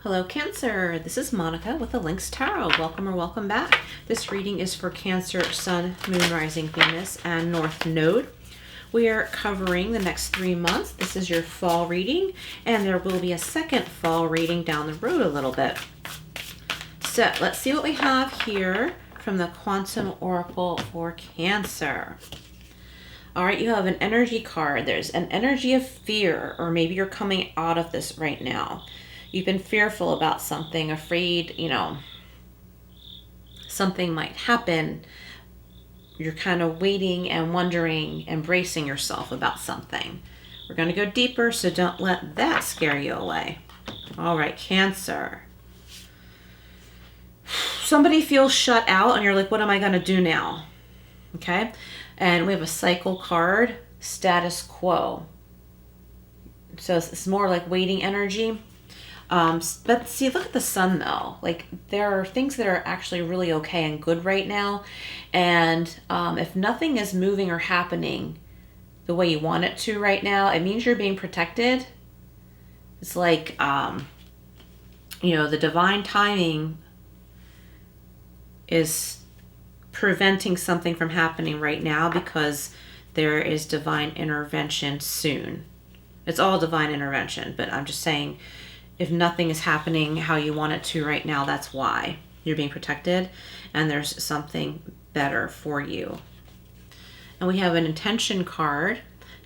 Hello Cancer, this is Monica with the Lynx Tarot. Welcome or welcome back. This reading is for Cancer, Sun, Moon, Rising, Venus, and North Node. We are covering the next 3 months. This is your fall reading, and there will be a second fall reading down the road a little bit. So let's see what we have here from the Quantum Oracle for Cancer. All right, you have an energy card. There's an energy of fear, or maybe you're coming out of this right now. You've been fearful about something, afraid, something might happen. You're kind of waiting and wondering and bracing yourself about something. We're going to go deeper, so don't let that scare you away. All right, Cancer. Somebody feels shut out and you're like, what am I going to do now? Okay. And we have a cycle card, status quo. So it's more like waiting energy. But see, look at the sun though. Like there are things that are actually really okay and good right now. And if nothing is moving or happening the way you want it to right now, it means you're being protected. It's like, the divine timing is preventing something from happening right now because there is divine intervention soon. It's all divine intervention, but I'm just saying, if nothing is happening how you want it to right now, that's why you're being protected and there's something better for you. And we have an intention card,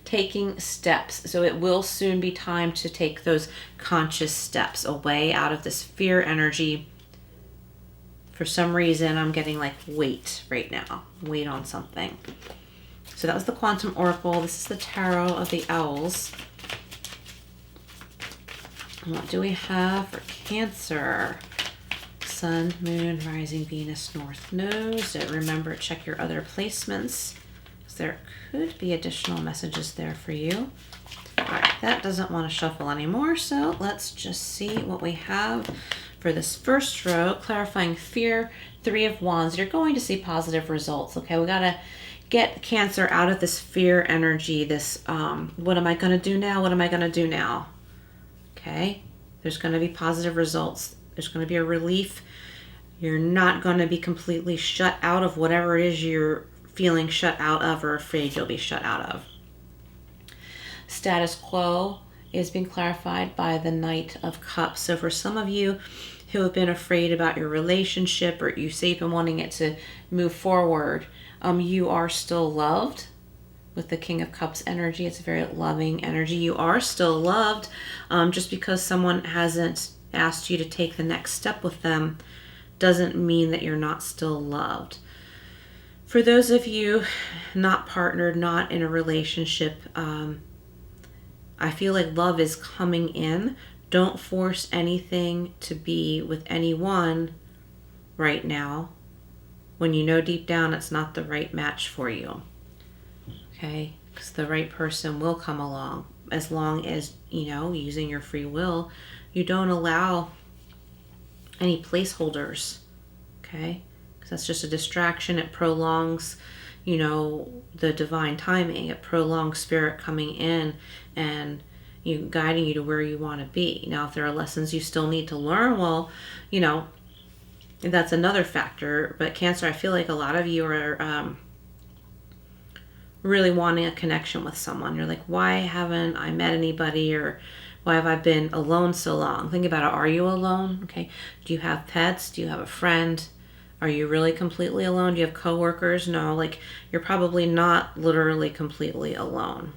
taking steps. So it will soon be time to take those conscious steps away out of this fear energy. For some reason, I'm getting like wait right now. Wait on something. So that was the Quantum Oracle. This is the Tarot of the Owls. What do we have for Cancer? Sun, Moon, Rising, Venus, North Node. So remember, check your other placements, because there could be additional messages there for you. All right, that doesn't want to shuffle anymore, so let's just see what we have for this first row. Clarifying fear, 3 of Wands. You're going to see positive results, okay? We got to get Cancer out of this fear energy, this what am I going to do now? What am I going to do now? Okay, there's going to be positive results. There's going to be a relief. You're not going to be completely shut out of whatever it is you're feeling shut out of or afraid you'll be shut out of. Status quo is being clarified by the Knight of Cups. So for some of you who have been afraid about your relationship, or you say you've been wanting it to move forward, you are still loved. With the King of Cups energy, it's a very loving energy. You are still loved. Just because someone hasn't asked you to take the next step with them doesn't mean that you're not still loved. For those of you not partnered, not in a relationship, I feel like love is coming in. Don't force anything to be with anyone right now when you know deep down it's not the right match for you. Okay, because the right person will come along, as long as, using your free will, you don't allow any placeholders, okay? Because that's just a distraction. It prolongs, the divine timing. It prolongs spirit coming in and guiding you to where you want to be. Now, if there are lessons you still need to learn, well, that's another factor. But Cancer, I feel like a lot of you are really wanting a connection with someone. You're like, why haven't I met anybody, or why have I been alone so long? Think about it. Are you alone? Okay. Do you have pets? Do you have a friend? Are you really completely alone? Do you have coworkers? No, like you're probably not literally completely alone.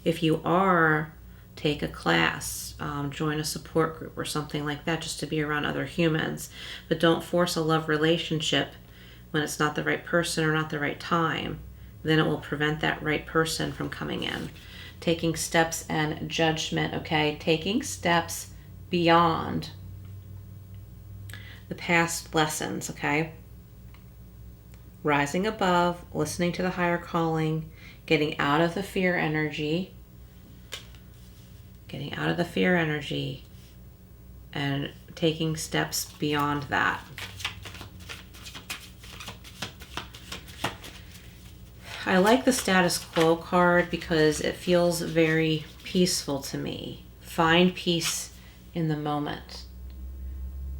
If you are, take a class, join a support group or something like that, just to be around other humans. But don't force a love relationship when it's not the right person or not the right time. Then it will prevent that right person from coming in. Taking steps and judgment, okay? Taking steps beyond the past lessons, okay? Rising above, listening to the higher calling, getting out of the fear energy, and taking steps beyond that. I like the status quo card because it feels very peaceful to me. Find peace in the moment.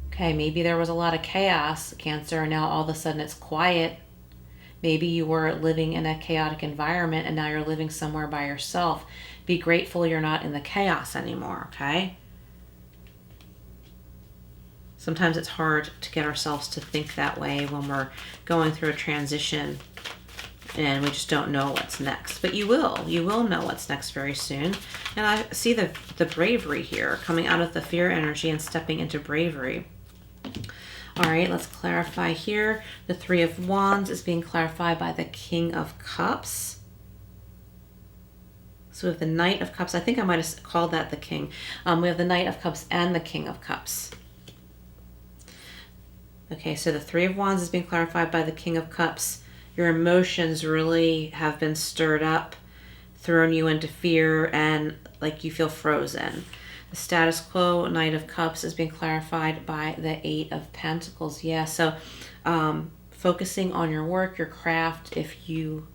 Okay, maybe there was a lot of chaos, Cancer, and now all of a sudden it's quiet. Maybe you were living in a chaotic environment and now you're living somewhere by yourself. Be grateful you're not in the chaos anymore, okay? Sometimes it's hard to get ourselves to think that way when we're going through a transition and we just don't know what's next. But you will know what's next very soon. And I see the bravery here, coming out of the fear energy and stepping into bravery. All right, let's clarify here. The Three of Wands is being clarified by the King of Cups. So we have the Knight of Cups. I think I might have called that the King. We have the Knight of Cups and the King of Cups. Okay, so the Three of Wands is being clarified by the King of Cups. Your emotions really have been stirred up, thrown you into fear, and like you feel frozen. The status quo, Knight of Cups, is being clarified by the Eight of Pentacles. Yeah, so focusing on your work, your craft, if you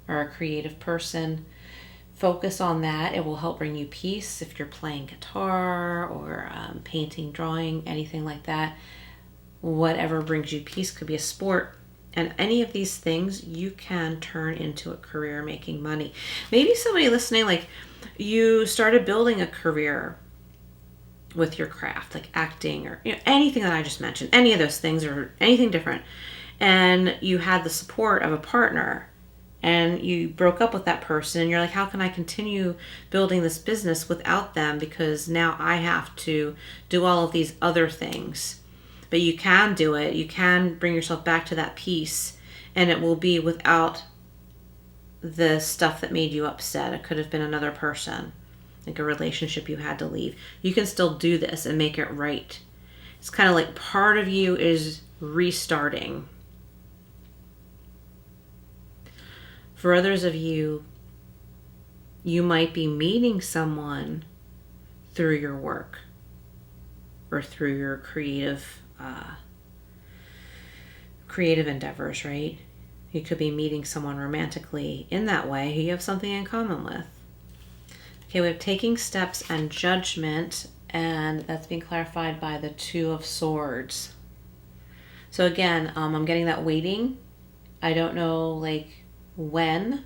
are a creative person, focus on that. It will help bring you peace. If you're playing guitar or painting, drawing, anything like that, whatever brings you peace, could be a sport. And any of these things you can turn into a career making money. Maybe somebody listening, like you started building a career with your craft, like acting or anything that I just mentioned, any of those things or anything different. And you had the support of a partner and you broke up with that person and you're like, how can I continue building this business without them? Because now I have to do all of these other things. But you can do it. You can bring yourself back to that peace, and it will be without the stuff that made you upset. It could have been another person, like a relationship you had to leave. You can still do this and make it right. It's kind of like part of you is restarting. For others of you, you might be meeting someone through your work or through your creative endeavors, right? You could be meeting someone romantically in that way who you have something in common with. Okay, we have taking steps and judgment, and that's being clarified by the Two of Swords. So again, I'm getting that waiting. I don't know like when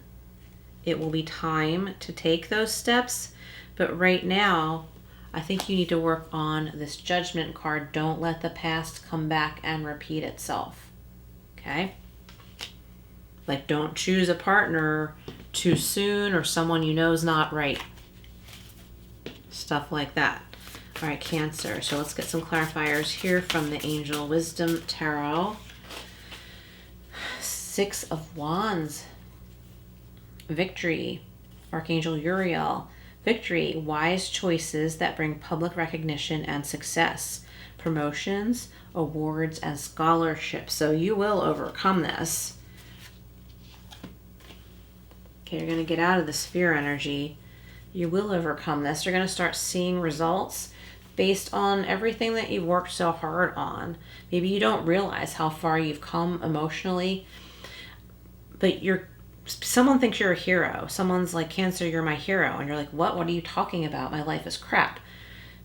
it will be time to take those steps, but right now I think you need to work on this Judgment card. Don't let the past come back and repeat itself. Okay? Like don't choose a partner too soon or someone you know is not right. Stuff like that. All right, Cancer. So let's get some clarifiers here from the Angel Wisdom Tarot. Six of Wands. Victory. Archangel Uriel. Victory, wise choices that bring public recognition and success, promotions, awards, and scholarships. So you will overcome this. Okay, you're going to get out of this fear energy. You will overcome this. You're going to start seeing results based on everything that you've worked so hard on. Maybe you don't realize how far you've come emotionally, but someone thinks you're a hero. Someone's like, Cancer, you're my hero. And you're like, what? What are you talking about? My life is crap.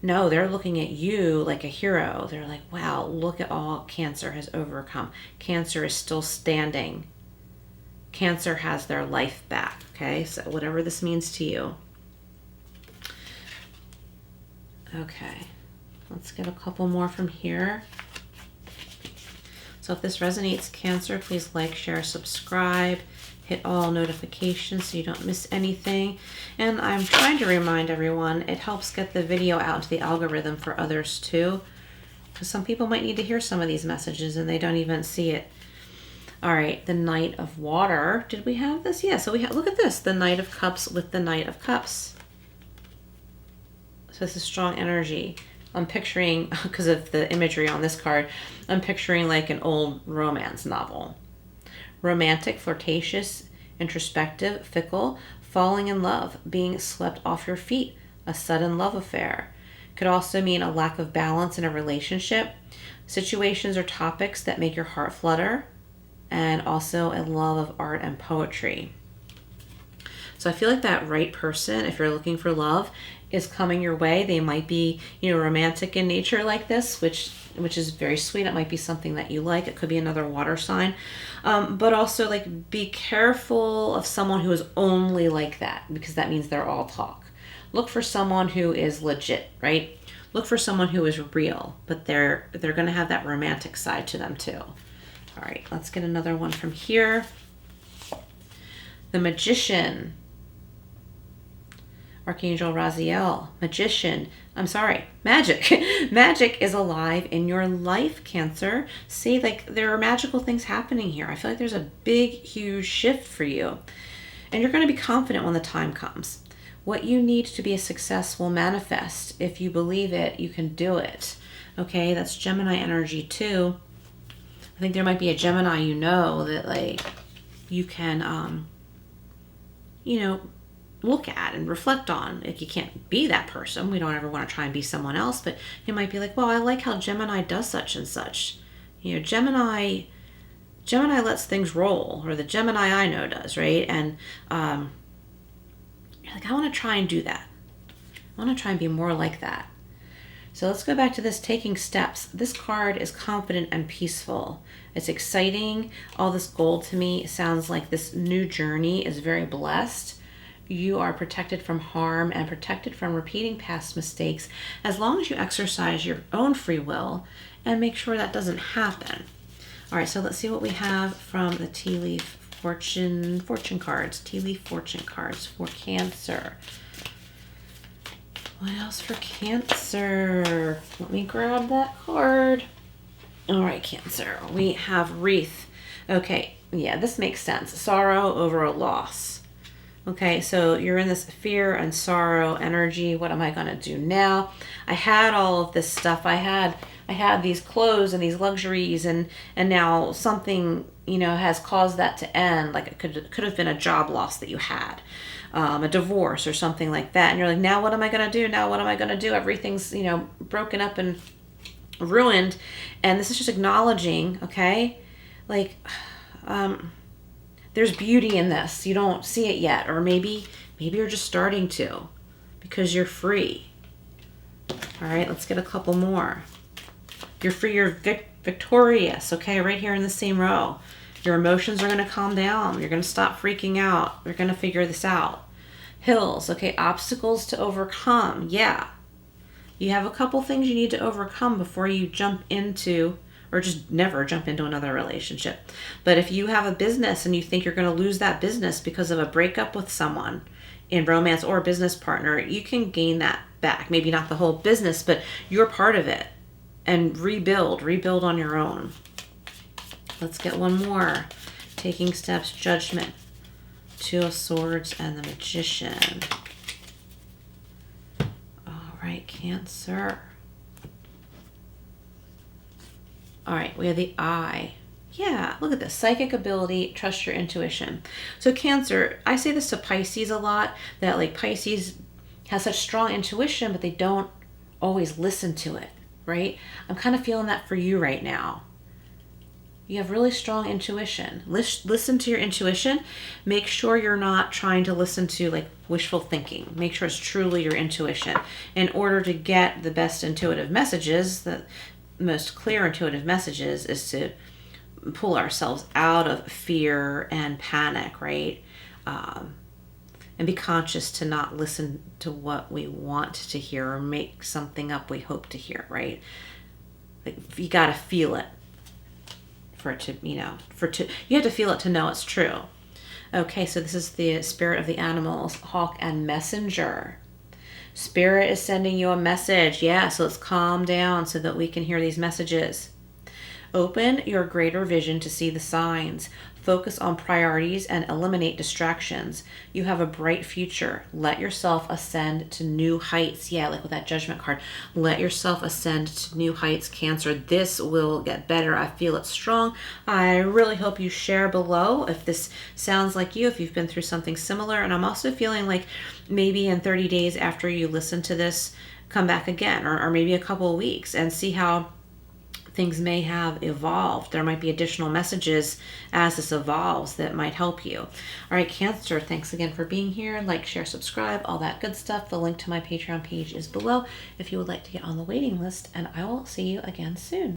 No, they're looking at you like a hero. They're like, wow, look at all Cancer has overcome. Cancer is still standing. Cancer has their life back. Okay, so whatever this means to you. Okay, let's get a couple more from here. So if this resonates, Cancer, please like, share, subscribe. Hit all notifications so you don't miss anything. And I'm trying to remind everyone, it helps get the video out into the algorithm for others too. Because some people might need to hear some of these messages and they don't even see it. All right, the Knight of Water. Did we have this? Yeah, so we have, look at this, the Knight of Cups with the Knight of Cups. So this is strong energy. I'm picturing, because of the imagery on this card, I'm picturing like an old romance novel. Romantic, flirtatious, introspective, fickle, falling in love, being swept off your feet, a sudden love affair. Could also mean a lack of balance in a relationship, situations or topics that make your heart flutter, and also a love of art and poetry. So I feel like that right person, if you're looking for love, is coming your way. They might be, romantic in nature like this, which is very sweet. It might be something that you like. It could be another water sign. But also, like, be careful of someone who is only like that, because that means they're all talk. Look for someone who is legit, right? Look for someone who is real, but they're going to have that romantic side to them too. All right, let's get another one from here. The Magician. Archangel Raziel. Magician. Magic. Magic is alive in your life, Cancer. See, like, there are magical things happening here. I feel like there's a big, huge shift for you. And you're going to be confident when the time comes. What you need to be a success will manifest. If you believe it, you can do it. Okay, that's Gemini energy too. I think there might be a Gemini that, like, you can, look at and reflect on. Like, you can't be that person. We don't ever want to try and be someone else, but you might be like, well, I like how Gemini does such and such. Gemini lets things roll, or the Gemini I know does, right? And you're like, I want to try and do that. I want to try and be more like that. So let's go back to this taking steps. This card is confident and peaceful. It's exciting. All this gold to me sounds like this new journey is very blessed. You are protected from harm and protected from repeating past mistakes, as long as you exercise your own free will and make sure that doesn't happen. All right, so let's see what we have from the tea leaf fortune cards. Tea leaf fortune cards for Cancer. What else for Cancer? Let me grab that card. All right, Cancer. We have wreath. Okay, yeah, this makes sense. Sorrow over a loss. Okay, so you're in this fear and sorrow energy. What am I going to do now? I had all of this stuff. I had these clothes and these luxuries, and now something, has caused that to end. Like, it could have been a job loss that you had, a divorce or something like that. And you're like, now what am I going to do? Now what am I going to do? Everything's, broken up and ruined. And this is just acknowledging, okay, like, there's beauty in this. You don't see it yet. Or maybe you're just starting to, because you're free. All right, let's get a couple more. You're free, you're victorious, okay, right here in the same row. Your emotions are going to calm down. You're going to stop freaking out. You're going to figure this out. Hills, okay, obstacles to overcome. Yeah. You have a couple things you need to overcome before you jump into, or just never jump into another relationship. But if you have a business and you think you're going to lose that business because of a breakup with someone in romance or a business partner, you can gain that back. Maybe not the whole business, but you're part of it. And rebuild on your own. Let's get one more. Taking steps, judgment, Two of Swords, and the Magician. All right, Cancer. All right, we have the Eye. Yeah, look at this. Psychic ability, trust your intuition. So Cancer, I say this to Pisces a lot, that like Pisces has such strong intuition, but they don't always listen to it, right? I'm kind of feeling that for you right now. You have really strong intuition. Listen to your intuition. Make sure you're not trying to listen to like wishful thinking. Make sure it's truly your intuition. In order to get the best intuitive messages, the most clear intuitive messages, is to pull ourselves out of fear and panic, right? And be conscious to not listen to what we want to hear or make something up we hope to hear, right? Like, you got to feel it for it to, you have to feel it to know it's true. Okay, so this is the spirit of the animals, hawk and messenger. Spirit is sending you a message. Yeah, so let's calm down so that we can hear these messages. Open your greater vision to see the signs. Focus on priorities and eliminate distractions. You have a bright future. Let yourself ascend to new heights. Yeah, like with that judgment card. Let yourself ascend to new heights, Cancer. This will get better. I feel it strong. I really hope you share below if this sounds like you, if you've been through something similar. And I'm also feeling like maybe in 30 days after you listen to this, come back again, or maybe a couple of weeks and see how things may have evolved. There might be additional messages as this evolves that might help you. All right, Cancer, thanks again for being here. Like, share, subscribe, all that good stuff. The link to my Patreon page is below if you would like to get on the waiting list, and I will see you again soon.